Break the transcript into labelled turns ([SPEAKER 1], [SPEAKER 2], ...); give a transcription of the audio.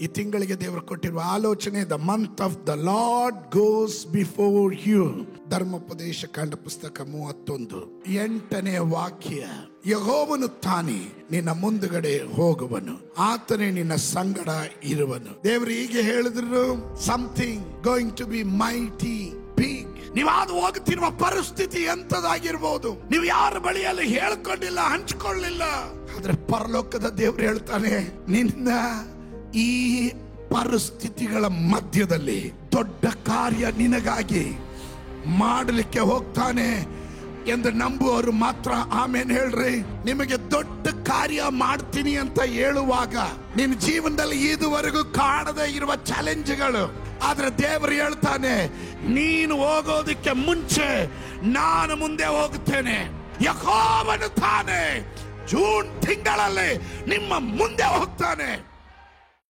[SPEAKER 1] ಈ ತಿಂಗಳಿಗೆ ದೇವರು ಕೊಟ್ಟಿರುವ ಆಲೋಚನೆ, the month of the lord goes before you. ಧರ್ಮೋಪದೇಶ ಕಾಂಡ ಪುಸ್ತಕ 31 8ನೇ ವಾಕ್ಯ. ಯೆಹೋವನು ತಾನೇ ನಿನ್ನ ಮುಂದುಗಡೆ ಹೋಗುವನು, ಆತನೇ ನಿನ್ನ ಸಂಗಡ ಇರುವನು. ದೇವರು ಹೀಗೆ ಹೇಳಿದ್ರು, something going to be mighty big. ನೀವಾದು ಹೋಗುತ್ತಿರುವ ಪರಿಸ್ಥಿತಿ ಎಂತದಾಗಿರ್ಬೋದು, ನೀವು ಯಾರ ಬಳಿಯಲ್ಲಿ ಹೇಳ್ಕೊಂಡಿಲ್ಲ, ಹಂಚಿಕೊಳ್ಳಿಲ್ಲ, ಆದ್ರೆ ಪರಲೋಕದ ದೇವರು ಹೇಳ್ತಾನೆ, ನಿನ್ನ ಈ ಪರಿಸ್ಥಿತಿಗಳ ಮಧ್ಯದಲ್ಲಿ ದೊಡ್ಡ ಕಾರ್ಯ ನಿನಗಾಗಿ ಮಾಡಲಿಕ್ಕೆ ಹೋಗ್ತಾನೆ ಎಂದು ನಂಬುವವರು ಮಾತ್ರ ಆಮೇನ್ ಹೇಳ್ರಿ. ನಿಮಗೆ ದೊಡ್ಡ ಕಾರ್ಯ ಮಾಡ್ತೀನಿ ಅಂತ ಹೇಳುವಾಗ ನಿನ್ನ ಜೀವನದಲ್ಲಿ ಇದುವರೆಗೂ ಕಾಣದೇ ಇರುವ ಚಾಲೆಂಜ್ಗಳು, ಆದ್ರೆ ದೇವರು ಹೇಳ್ತಾನೆ, ನೀನು ಹೋಗೋದಕ್ಕೆ ಮುಂಚೆ ನಾನು ಮುಂದೆ ಹೋಗುತ್ತೇನೆ. ಯೆಹೋವನು ತಾನೇ ಜೂನ್ ತಿಂಗಳಲ್ಲಿ ನಿಮ್ಮ ಮುಂದೆ ಹೋಗ್ತಾನೆ.